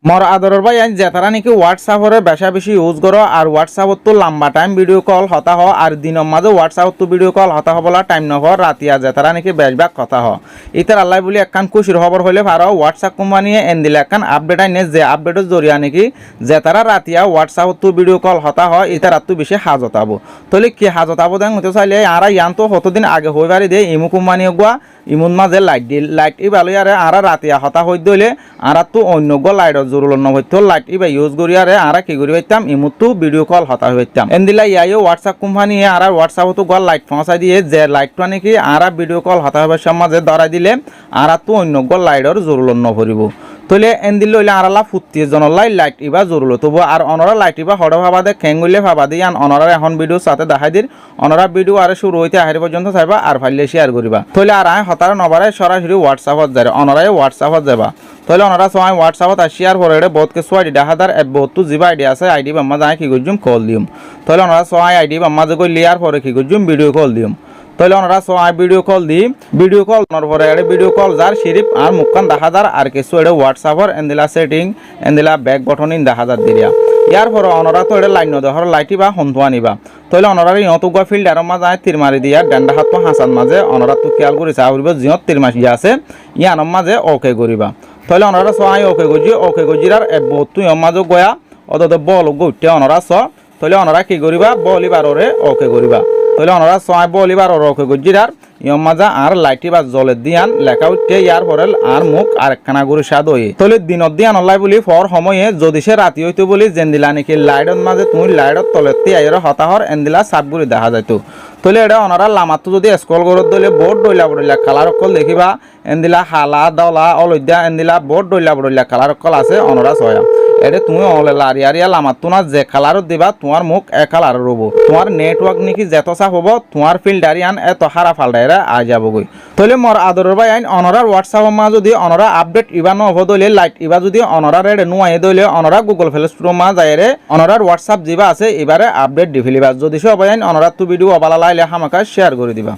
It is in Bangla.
মোর আদরের ভাই আইন যে তারা নাকি হোয়াটসঅ্যাপরে বেশা বেশি ইউজ করো আর হোয়াটসঅ্যাপত তো লম্বা টাইম ভিডিও কল হতা হ আর দিনের মাঝে হোয়াটসঅ্যাপত তো ভিডিও কল হতা হবলা টাইম নহ রাতিয়া যে তারা নাকি বেশভাগ কথা হ ইতার আল্লাহ বলি একখান খুশির খবর হইলে পারো হোয়াটসঅ্যাপ কোম্পানিয়ে এন দিলে একখান আপডেট আইনে যে আপডেটের জরিয়া নাকি যে তারা রাতিয়া হোয়াটসঅ্যাপত তো ভিডিও কল হতা হ ইতার আর তো বেশি হাজত আবো তাহলে কি হাজত আবো দেন হতে চাইলে আর ইয়ান তো কতদিন আগে হয়ে পারি দে ইমু কোম্পানি গুয়া ইমুন মাঝে লাইট দিল লাইট ই ভালো আরে আর রাতিয়া হতা হই দইলে আর তো অন্য গো লাইট জরুরি নহইতো লাইট ইবা ইউজ করি আরে আর কি করি পাইতাম ইমুতো ভিডিও কল হতা হইতাম এন্দিলা ইয়াইও হোয়াটসঅ্যাপ কোম্পানি আর হোয়াটসঅ্যাপ তো গল লাইট পৌঁছাই দিয়ে যে লাইটটা নাকি আর ভিডিও কল হতা হবার সমাজে ধরা দিলে আর তো অন্য গো লাইটর জরুরি নভরিব তলে এন্দিল লইলে আরালা ফুটি জনলাই লাইট ইবা জরুরি তবু আর অনরা লাইট ইবা হড় ভাবা দে খেঙ্গুলে ভাবা দিয়ে আন অনরা এখন ভিডিও সাথে দেখাই দির অনরা ভিডিও আর শুরু হইতে আহারি পর্যন্ত চাইবা আর ফাইলে শেয়ার করিবা তলে আর আয় হতার নবারে সরাসরি হোয়াটসঅ্যাপত যায় অনরাই হোয়াটসঅ্যাপত যাবা তাহলে ওনারা সময় হোয়াটসঅ্যাপত শেয়ার করে বহুত কিছু আইডি 10,000 জিবা আইডি আছে আইডি বাম্মা যায় কি করজুম কল দিম তাহলে ওনারা সময় আইডি বাম্মা যে কই লিয়ার পরে কি করজুম ভিডিও কল দিম তাহলে ওনারা সময় video call the video call নর পরে এড়ে ভিডিও কল যার সিরিপ আর মুখখান 10,000 আর কিছু এড়ে হোয়াটসঅ্যাপর এন্দিলা সেটিং এন্দিলা ব্যাক বটন ইন 10,000 দিরিয়া ইয়ার পরে ওনারা তো এড়ে লাইন দহর লাইটি বা হন্তুয়া নিবা তাহলে ওনারা ইহতুগা ফিল্ডার মাঝে তীর মারি দিয়া ডান্ডা হাত হাসান মাঝে ওনারা তো খেয়াল করে চা উড়িব জিহত তীর মাসি আছে ইয়ানোর মাঝে ওকে করিবা তাহলে ওনারা সহায় ওকে গজিরার বহুত তুই মাঝে গয়া অত বল গইতে ওনারা স তাহলে ওনারা কি করিবা বলিবারে ওকে করিবা তাহলে ওনারা সহায় বলিবার ওকে গজিরার ইয়ম মাজা আর লাইটি বা জলে দিয়ান লেখা উঠতে ইয়ার পরে আর মুখ আর একখানা করে স্বাদ হয়ে তাহলে দিনত দিয়ান অনলাই বলি ফর সময়ে যদি সে রাতি হইতো বলি জেন্দিলা নাকি লাইটর মাঝে তুমি লাইটর তলেতে আইর হতাহর এন্দিলা সাপগুড়ি দেখা যাইতো তাহলে এটা ওনারা লামাতো যদি স্ক্রল করত দিলে বোর্ড ডইলা কালার অকল দেখিবা এন্দিলা হালা দলা অলদ্যা এন্দিলা বোর্ড ডইলা কালার অকল আছে ওনারা ছয়া এটা তুমি অলে লারিয়ারিয়া লামাতো না যে কালারত দিবা তোমার মুখ এ কালার রব তোমার নেটওয়ার্ক নাকি যেত চাপ হবো তোমার ফিল্টারিয়ান এত হারা ফালডাইরা আ যাবগৈ তাহলে মোর আদরের ভাই আইন অনরার হোয়াটসঅ্যাপ মা যদি অনরা আপডেট ইবা নহব দইলে লাইট ইবা যদি অনরার এড়ে নুয়াই দইলে অনরা গুগল প্লে স্টোর মা যায়রে অনরার হোয়াটসঅ্যাপ যিবা আছে এবারে আপডেট দি ফেলিবা যদি সবাই আইন অনরার তো ভিডিও অবালা লাইলে হামাকা শেয়ার করে দিবা।